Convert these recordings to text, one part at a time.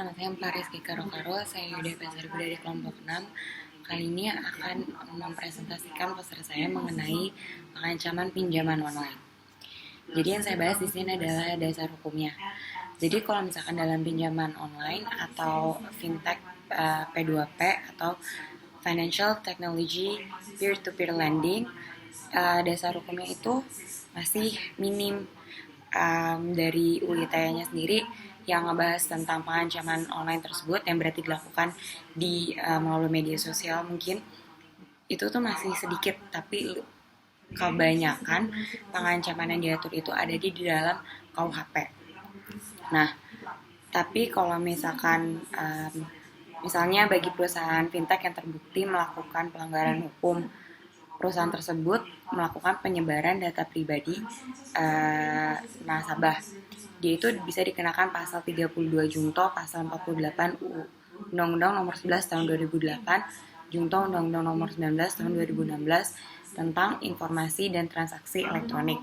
Selamat siang Pak Rizky Karo-Karo, saya Yuda Pasaribu dari kelompok 6. Kali ini akan mempresentasikan poster saya mengenai ancaman pinjaman online. Jadi yang saya bahas di sini adalah dasar hukumnya. Jadi kalau misalkan dalam pinjaman online atau fintech P2P atau Financial Technology Peer-to-Peer Lending, dasar hukumnya itu masih minim. Dari UITE-nya sendiri yang ngebahas tentang pengancaman online tersebut yang berarti dilakukan di melalui media sosial mungkin itu tuh masih sedikit, tapi kebanyakan pengancaman yang diatur itu ada di dalam KUHP. Nah, tapi kalau misalnya bagi perusahaan fintech yang terbukti melakukan pelanggaran hukum, perusahaan tersebut melakukan penyebaran data pribadi nasabah. Dia itu bisa dikenakan pasal 32 Junto, pasal 48 Undang-Undang Nomor 11 Tahun 2008, Junto Undang-Undang Nomor 19 Tahun 2016 tentang informasi dan transaksi elektronik.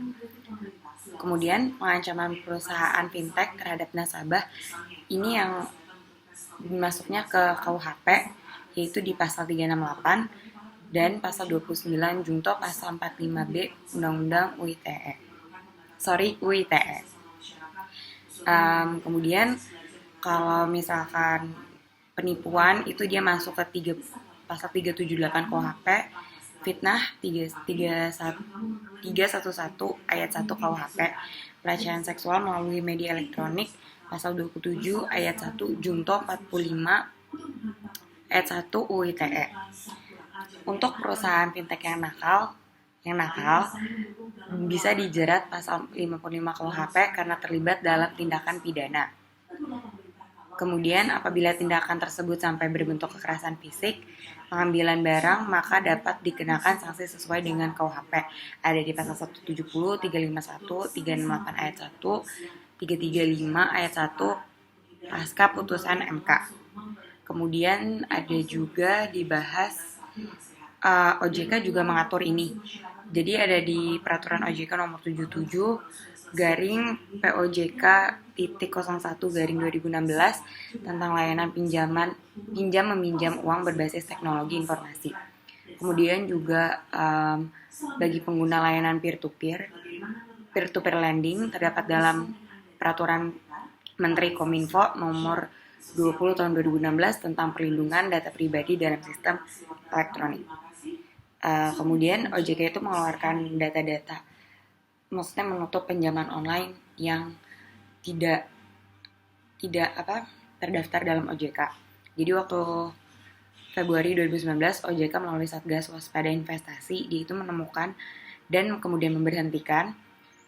Kemudian pengancaman perusahaan fintech terhadap nasabah ini yang masuknya ke KUHP, yaitu di pasal 368 dan pasal 29 Junto pasal 45B Undang-Undang UITE. Kemudian kalau misalkan penipuan itu dia masuk ke pasal 378 KUHP, fitnah 311 ayat 1 KUHP, pelecehan seksual melalui media elektronik pasal 27 ayat 1 Junto 45 ayat 1 UITE. Untuk perusahaan fintech yang nakal bisa dijerat pasal 55 KUHP karena terlibat dalam tindakan pidana. Kemudian apabila tindakan tersebut sampai berbentuk kekerasan fisik, pengambilan barang, maka dapat dikenakan sanksi sesuai dengan KUHP. Ada di pasal 170, 351, 368 ayat 1, 335 ayat 1 pasca putusan MK. Kemudian ada juga dibahas OJK juga mengatur ini. Jadi ada di peraturan OJK nomor 77 garing POJK titik 01 garing 2016 tentang layanan pinjam meminjam uang berbasis teknologi informasi. Kemudian juga bagi pengguna layanan peer-to-peer lending terdapat dalam peraturan Menteri Kominfo nomor 20 tahun 2016 tentang perlindungan data pribadi dalam sistem elektronik. Kemudian OJK itu mengeluarkan data-data, maksudnya menutup pinjaman online yang tidak terdaftar dalam OJK. Jadi waktu Februari 2019 OJK melalui Satgas Waspada Investasi dia itu menemukan dan kemudian memberhentikan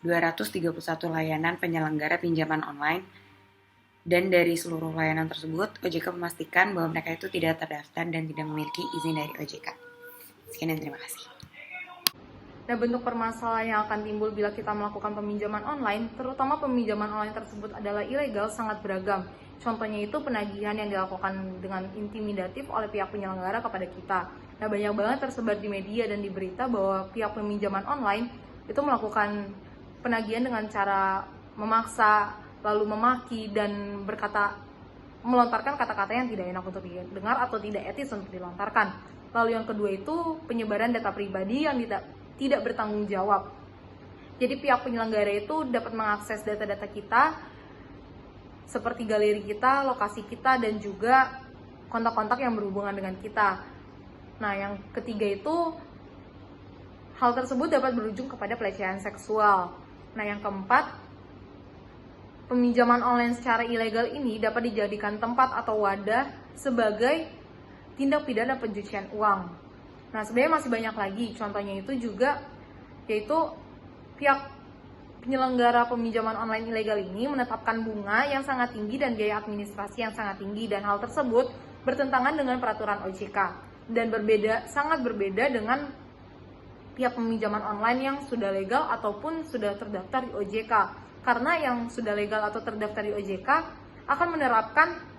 231 layanan penyelenggara pinjaman online, dan dari seluruh layanan tersebut OJK memastikan bahwa mereka itu tidak terdaftar dan tidak memiliki izin dari OJK. Sekian dan terima kasih. Nah, bentuk permasalahan yang akan timbul bila kita melakukan peminjaman online, terutama peminjaman online tersebut adalah ilegal, sangat beragam. Contohnya itu penagihan yang dilakukan dengan intimidatif oleh pihak penyelenggara kepada kita. Nah, banyak banget tersebar di media dan di berita bahwa pihak peminjaman online itu melakukan penagihan dengan cara memaksa, lalu memaki dan melontarkan kata-kata yang tidak enak untuk didengar atau tidak etis untuk dilontarkan. Lalu yang kedua itu penyebaran data pribadi yang tidak bertanggung jawab. Jadi pihak penyelenggara itu dapat mengakses data-data kita seperti galeri kita, lokasi kita, dan juga kontak-kontak yang berhubungan dengan kita. Nah, yang ketiga itu hal tersebut dapat berujung kepada pelecehan seksual. Nah, yang keempat, peminjaman online secara ilegal ini dapat dijadikan tempat atau wadah sebagai tindak pidana pencucian uang. Nah, sebenarnya masih banyak lagi. Contohnya itu juga yaitu pihak penyelenggara peminjaman online ilegal ini menetapkan bunga yang sangat tinggi dan biaya administrasi yang sangat tinggi, dan hal tersebut bertentangan dengan peraturan OJK dan sangat berbeda dengan pihak peminjaman online yang sudah legal ataupun sudah terdaftar di OJK. Karena yang sudah legal atau terdaftar di OJK akan menerapkan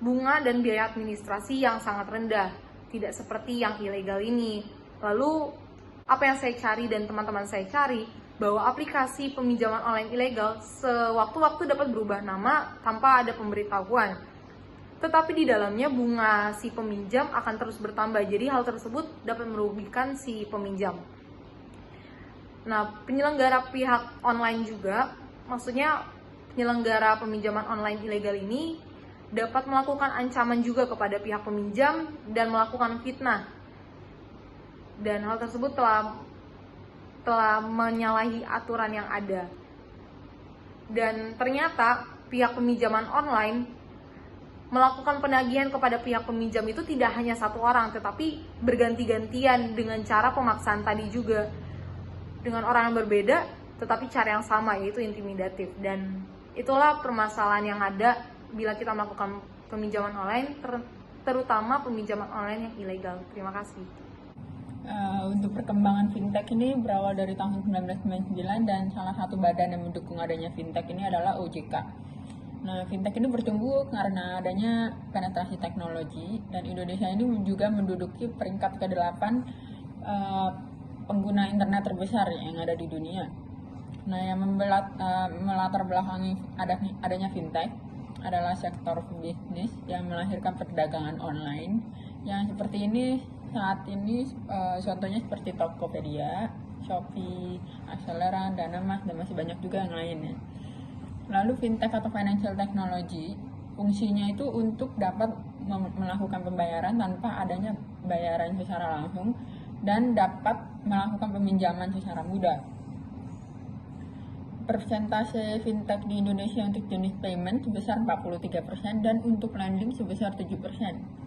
bunga dan biaya administrasi yang sangat rendah, tidak seperti yang ilegal ini. Lalu apa yang saya cari dan teman-teman saya cari bahwa aplikasi peminjaman online ilegal sewaktu-waktu dapat berubah nama tanpa ada pemberitahuan. Tetapi di dalamnya bunga si peminjam akan terus bertambah, jadi hal tersebut dapat merugikan si peminjam. Nah, penyelenggara pihak online juga, maksudnya penyelenggara peminjaman online ilegal ini dapat melakukan ancaman juga kepada pihak peminjam dan melakukan fitnah. Dan hal tersebut telah menyalahi aturan yang ada. Dan ternyata pihak peminjaman online melakukan penagihan kepada pihak peminjam itu tidak hanya satu orang, tetapi berganti-gantian dengan cara pemaksaan tadi juga. Dengan orang yang berbeda, tetapi cara yang sama, yaitu intimidatif. Dan itulah permasalahan yang ada bila kita melakukan peminjaman online, terutama peminjaman online yang ilegal. Terima kasih. Untuk perkembangan fintech ini berawal dari tahun 1999 dan salah satu badan yang mendukung adanya fintech ini adalah OJK. Nah, fintech ini bertumbuh karena adanya penetrasi teknologi dan Indonesia ini juga menduduki peringkat ke-8 pengguna internet terbesar yang ada di dunia. Nah, yang melatar belakangi adanya fintech adalah sektor bisnis yang melahirkan perdagangan online yang seperti ini. Saat ini contohnya seperti Tokopedia, Shopee, Acceleran, Danamas, dan masih banyak juga yang lainnya. Lalu fintech atau financial technology fungsinya itu untuk dapat melakukan pembayaran tanpa adanya bayaran secara langsung dan dapat melakukan peminjaman secara mudah. Persentase fintech di Indonesia untuk jenis payment sebesar 43% dan untuk lending sebesar 7%.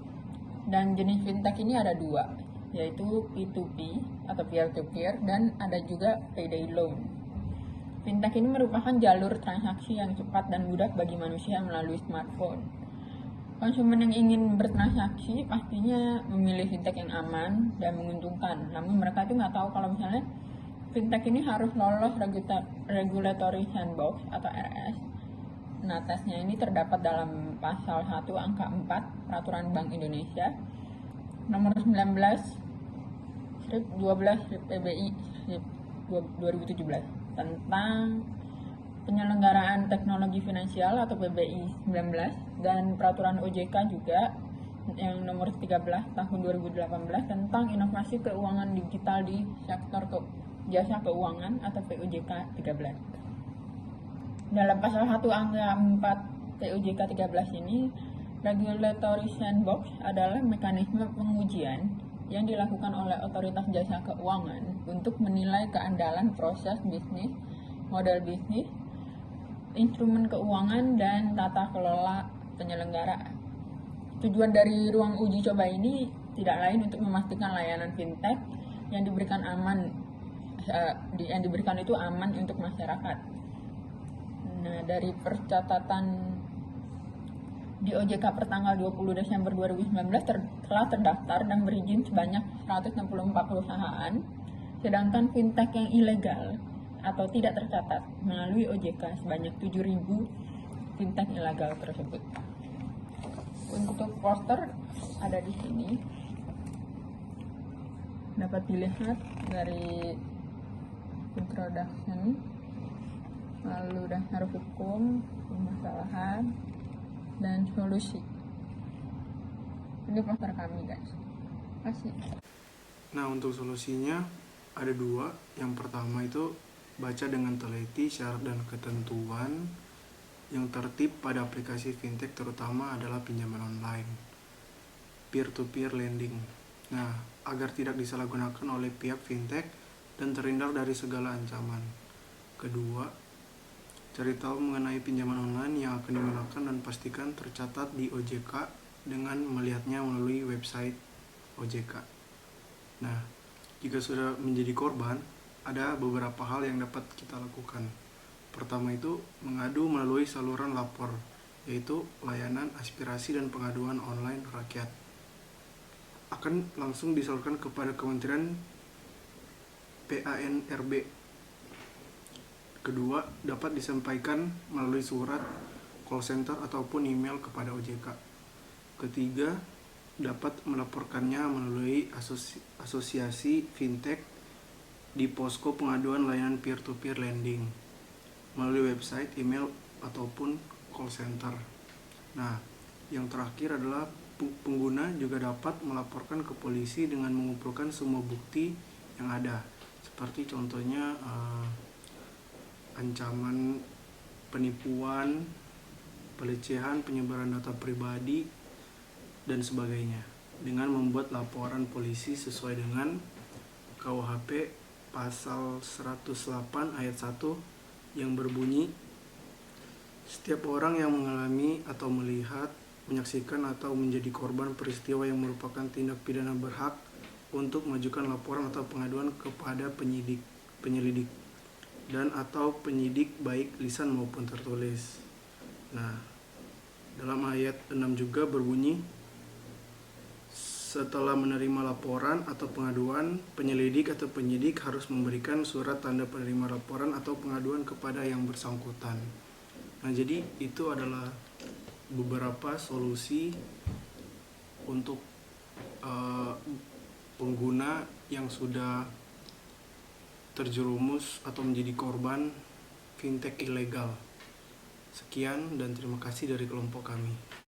Dan jenis fintech ini ada dua, yaitu P2P atau peer-to-peer dan ada juga payday loan. Fintech ini merupakan jalur transaksi yang cepat dan mudah bagi manusia melalui smartphone. Konsumen yang ingin bertransaksi pastinya memilih fintech yang aman dan menguntungkan. Namun mereka itu nggak tahu kalau misalnya fintech ini harus lolos regulatory sandbox atau RS. Nah, tesnya ini terdapat dalam pasal 1 angka 4 Peraturan Bank Indonesia nomor 19/12/PBI 2017 tentang penyelenggaraan teknologi finansial atau PBI 19 dan peraturan OJK juga yang nomor 13 tahun 2018 tentang inovasi keuangan digital di sektor jasa keuangan atau PUJK 13. Dalam pasal 1 angka 4 PUJK 13 ini, regulatory sandbox adalah mekanisme pengujian yang dilakukan oleh otoritas jasa keuangan untuk menilai keandalan proses bisnis, model bisnis, instrumen keuangan, dan tata kelola penyelenggara. Tujuan dari ruang uji coba ini tidak lain untuk memastikan layanan fintech yang diberikan itu aman untuk masyarakat. Nah, dari percatatan di OJK pertanggal 20 Desember 2019 telah terdaftar dan berizin sebanyak 164 perusahaan, sedangkan fintech yang ilegal atau tidak tercatat melalui OJK sebanyak 7.000 fintech ilegal tersebut. Untuk poster ada di sini, dapat dilihat dari introduction, lalu dasar hukum, permasalahan, dan solusi. Ini poster kami, guys. Kasih. Nah, untuk solusinya ada dua. Yang pertama itu baca dengan teliti syarat dan ketentuan yang tertib pada aplikasi fintech, terutama adalah pinjaman online, peer-to-peer lending. Nah, agar tidak disalahgunakan oleh pihak fintech dan terhindar dari segala ancaman. Kedua, cari tahu mengenai pinjaman online yang akan digunakan dan pastikan tercatat di OJK dengan melihatnya melalui website OJK. Nah, jika sudah menjadi korban, ada beberapa hal yang dapat kita lakukan. Pertama itu, mengadu melalui saluran lapor, yaitu layanan aspirasi dan pengaduan online rakyat. Akan langsung disalurkan kepada Kementerian PANRB. Kedua, dapat disampaikan melalui surat, call center, ataupun email kepada OJK. Ketiga, dapat melaporkannya melalui asosiasi fintech di posko pengaduan layanan peer-to-peer lending melalui website, email, ataupun call center. Nah, yang terakhir adalah pengguna juga dapat melaporkan ke polisi dengan mengumpulkan semua bukti yang ada, seperti contohnya ancaman penipuan, pelecehan, penyebaran data pribadi, dan sebagainya, dengan membuat laporan polisi sesuai dengan KUHP pasal 108 ayat 1 yang berbunyi, setiap orang yang mengalami atau melihat, menyaksikan atau menjadi korban peristiwa yang merupakan tindak pidana berhak untuk mengajukan laporan atau pengaduan kepada penyelidik dan atau penyidik baik lisan maupun tertulis. Nah, dalam ayat 6 juga berbunyi, setelah menerima laporan atau pengaduan, penyelidik atau penyidik harus memberikan surat tanda penerima laporan atau pengaduan kepada yang bersangkutan. Nah, jadi itu adalah beberapa solusi untuk pengguna yang sudah terjerumus atau menjadi korban fintech ilegal. Sekian dan terima kasih dari kelompok kami.